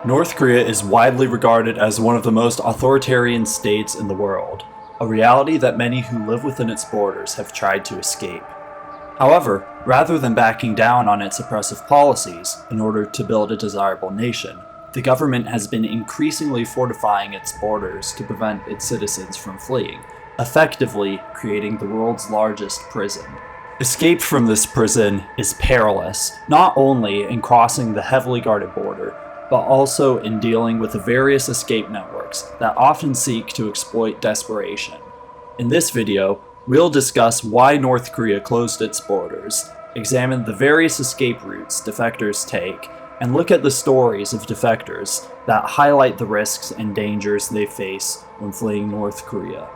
North Korea is widely regarded as one of the most authoritarian states in the world, a reality that many who live within its borders have tried to escape. However, rather than backing down on its oppressive policies in order to build a desirable nation, the government has been increasingly fortifying its borders to prevent its citizens from fleeing, effectively creating the world's largest prison. Escape from this prison is perilous, not only in crossing the heavily guarded border, but also in dealing with the various escape networks that often seek to exploit desperation. In this video, we'll discuss why North Korea closed its borders, examine the various escape routes defectors take, and look at the stories of defectors that highlight the risks and dangers they face when fleeing North Korea.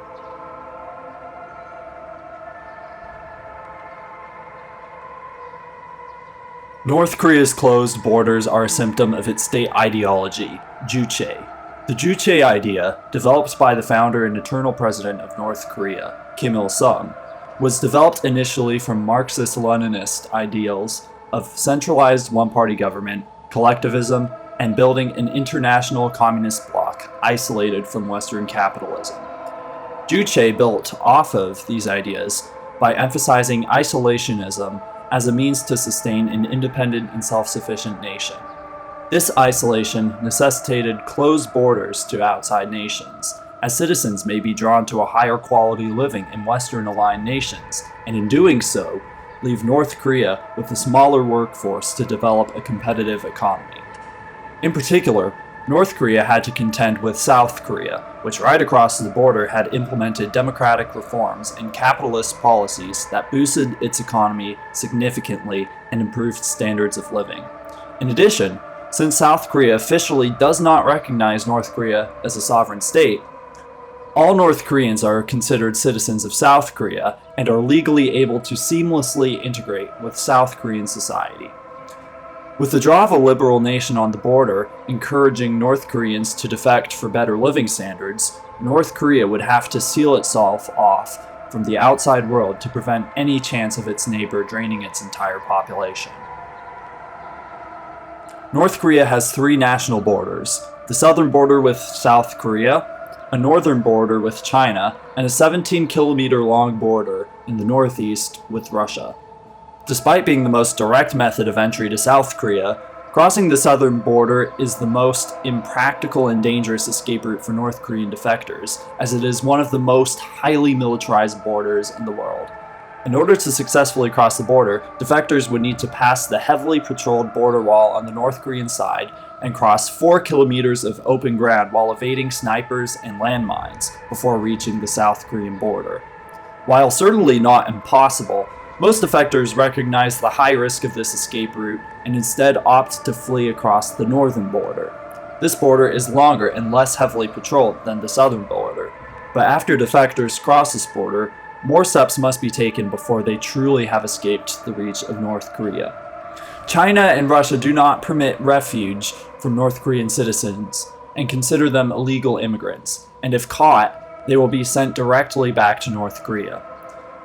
North Korea's closed borders are a symptom of its state ideology, Juche. The Juche idea, developed by the founder and eternal president of North Korea, Kim Il-sung, was developed initially from Marxist-Leninist ideals of centralized one-party government, collectivism, and building an international communist bloc isolated from Western capitalism. Juche built off of these ideas by emphasizing isolationism as a means to sustain an independent and self-sufficient nation. This isolation necessitated closed borders to outside nations, as citizens may be drawn to a higher quality living in Western-aligned nations, and in doing so, leave North Korea with a smaller workforce to develop a competitive economy. In particular, North Korea had to contend with South Korea, which right across the border had implemented democratic reforms and capitalist policies that boosted its economy significantly and improved standards of living. In addition, since South Korea officially does not recognize North Korea as a sovereign state, all North Koreans are considered citizens of South Korea and are legally able to seamlessly integrate with South Korean society. With the draw of a liberal nation on the border encouraging North Koreans to defect for better living standards, North Korea would have to seal itself off from the outside world to prevent any chance of its neighbor draining its entire population. North Korea has three national borders: the southern border with South Korea, a northern border with China, and a 17-kilometer-long border in the northeast with Russia. Despite being the most direct method of entry to South Korea, crossing the southern border is the most impractical and dangerous escape route for North Korean defectors, as it is one of the most highly militarized borders in the world. In order to successfully cross the border, defectors would need to pass the heavily patrolled border wall on the North Korean side and cross 4 kilometers of open ground while evading snipers and landmines before reaching the South Korean border. While certainly not impossible, most defectors recognize the high risk of this escape route and instead opt to flee across the northern border. This border is longer and less heavily patrolled than the southern border, but after defectors cross this border, more steps must be taken before they truly have escaped the reach of North Korea. China and Russia do not permit refuge from North Korean citizens and consider them illegal immigrants, and if caught, they will be sent directly back to North Korea.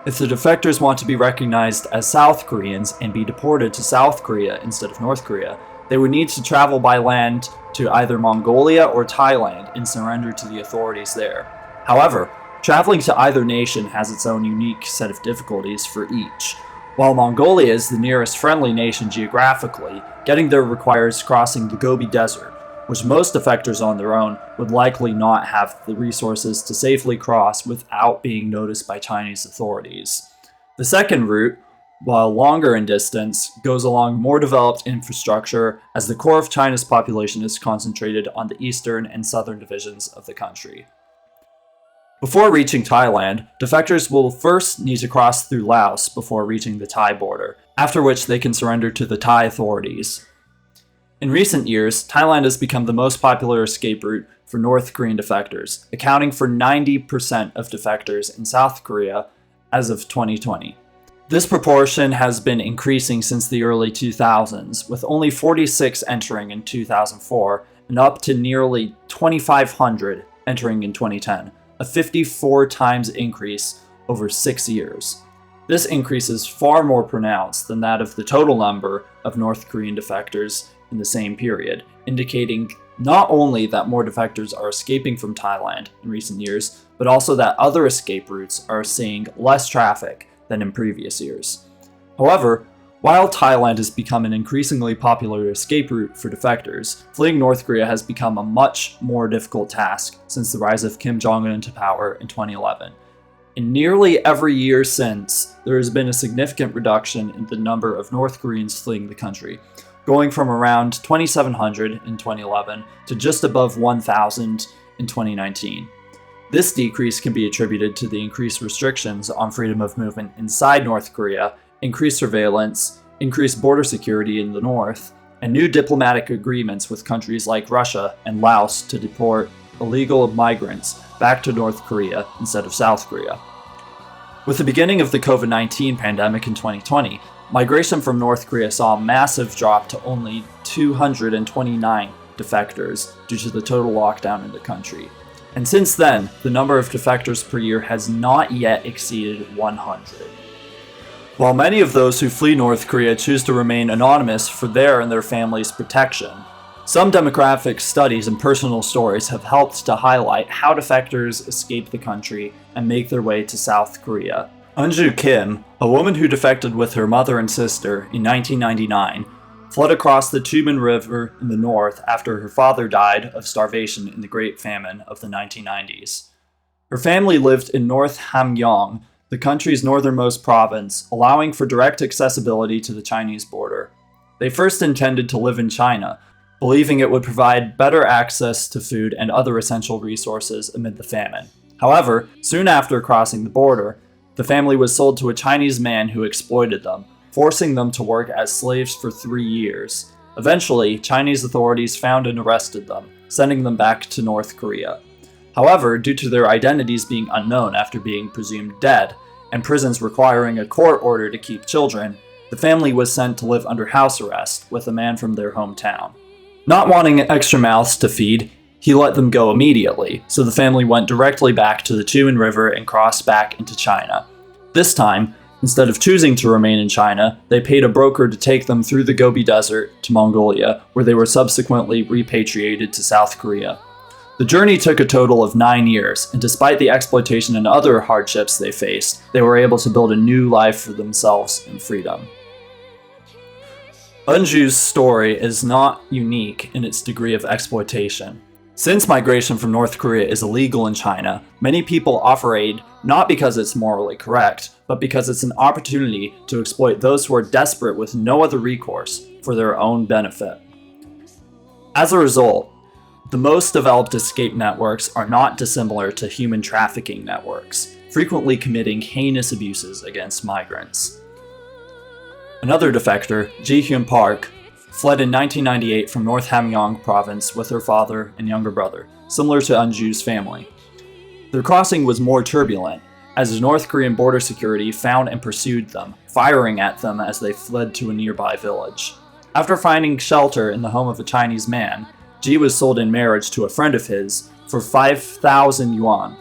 If the defectors want to be recognized as South Koreans and be deported to South Korea instead of North Korea, they would need to travel by land to either Mongolia or Thailand and surrender to the authorities there. However, traveling to either nation has its own unique set of difficulties for each. While Mongolia is the nearest friendly nation geographically, getting there requires crossing the Gobi Desert, which most defectors on their own would likely not have the resources to safely cross without being noticed by Chinese authorities. The second route, while longer in distance, goes along more developed infrastructure as the core of China's population is concentrated on the eastern and southern divisions of the country. Before reaching Thailand, defectors will first need to cross through Laos before reaching the Thai border, after which they can surrender to the Thai authorities. In recent years, Thailand has become the most popular escape route for North Korean defectors, accounting for 90% of defectors in South Korea as of 2020. This proportion has been increasing since the early 2000s, with only 46 entering in 2004 and up to nearly 2,500 entering in 2010, a 54 times increase over 6 years. This increase is far more pronounced than that of the total number of North Korean defectors in the same period, indicating Not only that more defectors are escaping from Thailand in recent years, but also that other escape routes are seeing less traffic than in previous years. However, while Thailand has become an increasingly popular escape route for defectors, fleeing North Korea has become a much more difficult task since the rise of Kim Jong-un to power in 2011. In nearly every year since, there has been a significant reduction in the number of North Koreans fleeing the country, going from around 2,700 in 2011 to just above 1,000 in 2019. This decrease can be attributed to the increased restrictions on freedom of movement inside North Korea, increased surveillance, increased border security in the north, and new diplomatic agreements with countries like Russia and Laos to deport illegal migrants back to North Korea instead of South Korea. With the beginning of the COVID-19 pandemic in 2020, migration from North Korea saw a massive drop to only 229 defectors due to the total lockdown in the country. And since then, the number of defectors per year has not yet exceeded 100. While many of those who flee North Korea choose to remain anonymous for their and their families' protection, some demographic studies and personal stories have helped to highlight how defectors escape the country and make their way to South Korea. Eunju Kim, a woman who defected with her mother and sister in 1999, fled across the Tumen River in the north after her father died of starvation in the Great Famine of the 1990s. Her family lived in North Hamgyong, the country's northernmost province, allowing for direct accessibility to the Chinese border. They first intended to live in China, believing it would provide better access to food and other essential resources amid the famine. However, soon after crossing the border, the family was sold to a Chinese man who exploited them, forcing them to work as slaves for 3 years. Eventually, Chinese authorities found and arrested them, sending them back to North Korea. However, due to their identities being unknown after being presumed dead, and prisons requiring a court order to keep children, the family was sent to live under house arrest with a man from their hometown. Not wanting extra mouths to feed, he let them go immediately, so the family went directly back to the Tumen River and crossed back into China. This time, instead of choosing to remain in China, they paid a broker to take them through the Gobi Desert to Mongolia, where they were subsequently repatriated to South Korea. The journey took a total of 9 years, and despite the exploitation and other hardships they faced, they were able to build a new life for themselves in freedom. Eunju's story is not unique in its degree of exploitation. Since migration from North Korea is illegal in China, many people offer aid not because it's morally correct, but because it's an opportunity to exploit those who are desperate with no other recourse for their own benefit. As a result, the most developed escape networks are not dissimilar to human trafficking networks, frequently committing heinous abuses against migrants. Another defector, Ji-hyun Park, fled in 1998 from North Hamgyong province with her father and younger brother, similar to Eunju's family. Their crossing was more turbulent, as the North Korean border security found and pursued them, firing at them as they fled to a nearby village. After finding shelter in the home of a Chinese man, Ji was sold in marriage to a friend of his for 5,000 yuan.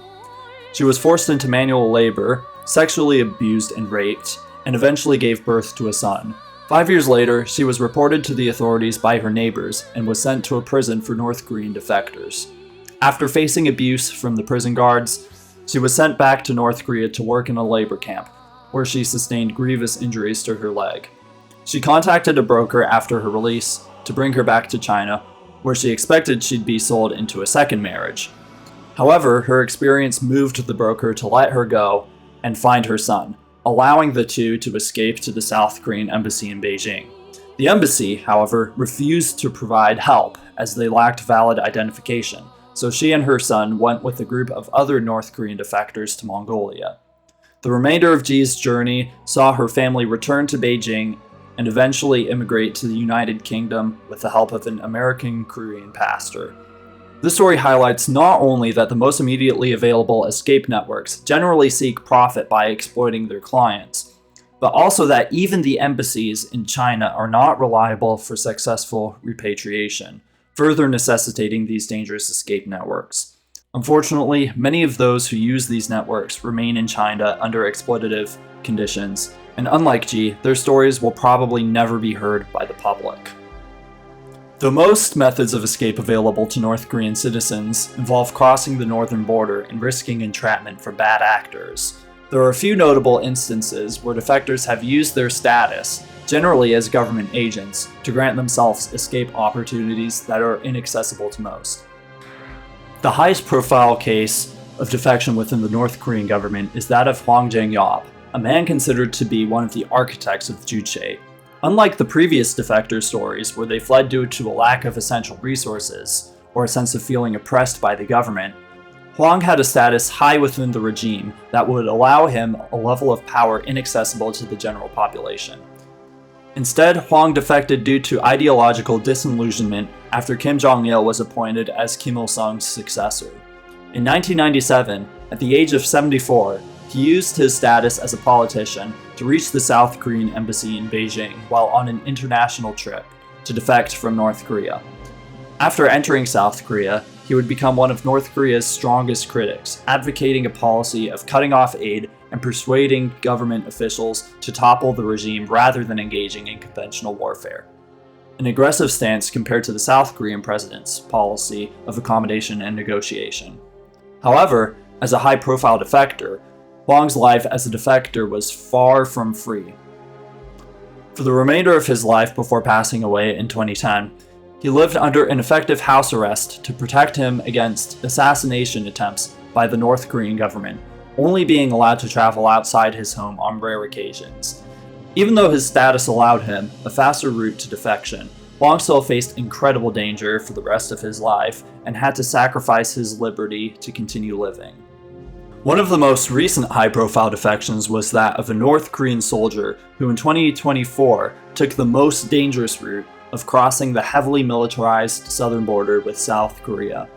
She was forced into manual labor, sexually abused and raped, and eventually gave birth to a son. 5 years later, she was reported to the authorities by her neighbors and was sent to a prison for North Korean defectors. After facing abuse from the prison guards, she was sent back to North Korea to work in a labor camp, where she sustained grievous injuries to her leg. She contacted a broker after her release to bring her back to China, where she expected she'd be sold into a second marriage. However, her experience moved the broker to let her go and find her son, allowing the two to escape to the South Korean embassy in Beijing. The embassy, however, refused to provide help as they lacked valid identification, so she and her son went with a group of other North Korean defectors to Mongolia. The remainder of Ji's journey saw her family return to Beijing and eventually immigrate to the United Kingdom with the help of an American Korean pastor. This story highlights not only that the most immediately available escape networks generally seek profit by exploiting their clients, but also that even the embassies in China are not reliable for successful repatriation, further necessitating these dangerous escape networks. Unfortunately, many of those who use these networks remain in China under exploitative conditions, and unlike Ji, their stories will probably never be heard by the public. Though most methods of escape available to North Korean citizens involve crossing the northern border and risking entrapment from bad actors, there are a few notable instances where defectors have used their status, generally as government agents, to grant themselves escape opportunities that are inaccessible to most. The highest profile case of defection within the North Korean government is that of Hwang Jang-yop, a man considered to be one of the architects of Juche. Unlike the previous defector stories where they fled due to a lack of essential resources or a sense of feeling oppressed by the government, Hwang had a status high within the regime that would allow him a level of power inaccessible to the general population. Instead, Hwang defected due to ideological disillusionment after Kim Jong-il was appointed as Kim Il-sung's successor. In 1997, at the age of 74, he used his status as a politician to reach the South Korean embassy in Beijing while on an international trip to defect from North Korea. After entering South Korea, he would become one of North Korea's strongest critics, advocating a policy of cutting off aid and persuading government officials to topple the regime rather than engaging in conventional warfare. An aggressive stance compared to the South Korean president's policy of accommodation and negotiation. However, as a high-profile defector, Hwang's life as a defector was far from free. For the remainder of his life before passing away in 2010, he lived under an effective house arrest to protect him against assassination attempts by the North Korean government, only being allowed to travel outside his home on rare occasions. Even though his status allowed him a faster route to defection, Hwang still faced incredible danger for the rest of his life and had to sacrifice his liberty to continue living. One of the most recent high-profile defections was that of a North Korean soldier who in 2024 took the most dangerous route of crossing the heavily militarized southern border with South Korea.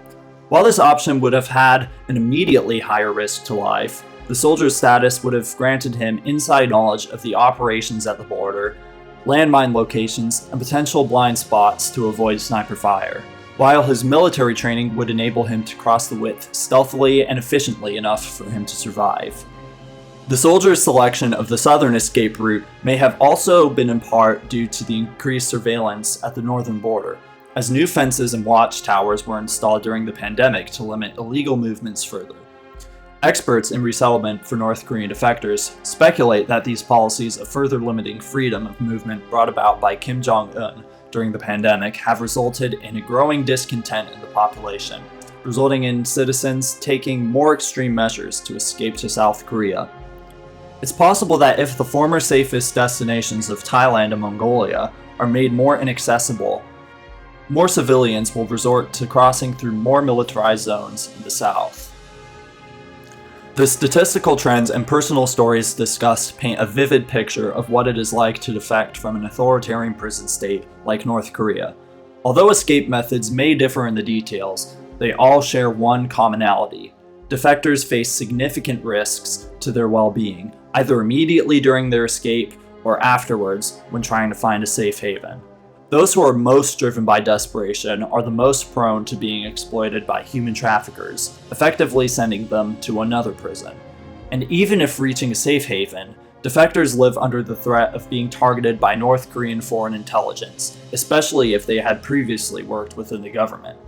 While this option would have had an immediately higher risk to life, the soldier's status would have granted him inside knowledge of the operations at the border, landmine locations, and potential blind spots to avoid sniper fire, while his military training would enable him to cross the width stealthily and efficiently enough for him to survive. The soldier's selection of the southern escape route may have also been in part due to the increased surveillance at the northern border, as new fences and watchtowers were installed during the pandemic to limit illegal movements further. Experts in resettlement for North Korean defectors speculate that these policies of further limiting freedom of movement brought about by Kim Jong-un during the pandemic have resulted in a growing discontent in the population, resulting in citizens taking more extreme measures to escape to South Korea. It's possible that if the former safest destinations of Thailand and Mongolia are made more inaccessible, more civilians will resort to crossing through more militarized zones in the south. The statistical trends and personal stories discussed paint a vivid picture of what it is like to defect from an authoritarian prison state like North Korea. Although escape methods may differ in the details, they all share one commonality. Defectors face significant risks to their well-being, either immediately during their escape or afterwards when trying to find a safe haven. Those who are most driven by desperation are the most prone to being exploited by human traffickers, effectively sending them to another prison. And even if reaching a safe haven, defectors live under the threat of being targeted by North Korean foreign intelligence, especially if they had previously worked within the government.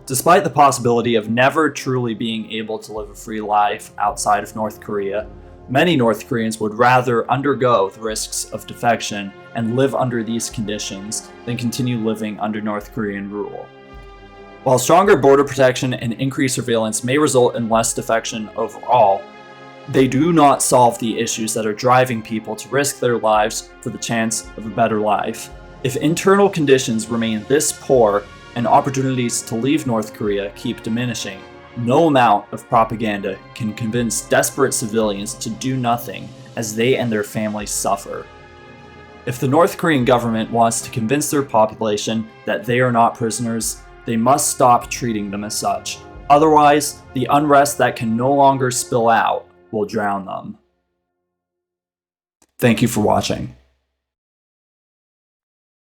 Despite the possibility of never truly being able to live a free life outside of North Korea, many North Koreans would rather undergo the risks of defection and live under these conditions than continue living under North Korean rule. While stronger border protection and increased surveillance may result in less defection overall, they do not solve the issues that are driving people to risk their lives for the chance of a better life. If internal conditions remain this poor and opportunities to leave North Korea keep diminishing, no amount of propaganda can convince desperate civilians to do nothing as they and their families suffer. If the North Korean government wants to convince their population that they are not prisoners, they must stop treating them as such. Otherwise, the unrest that can no longer spill out will drown them. Thank you for watching.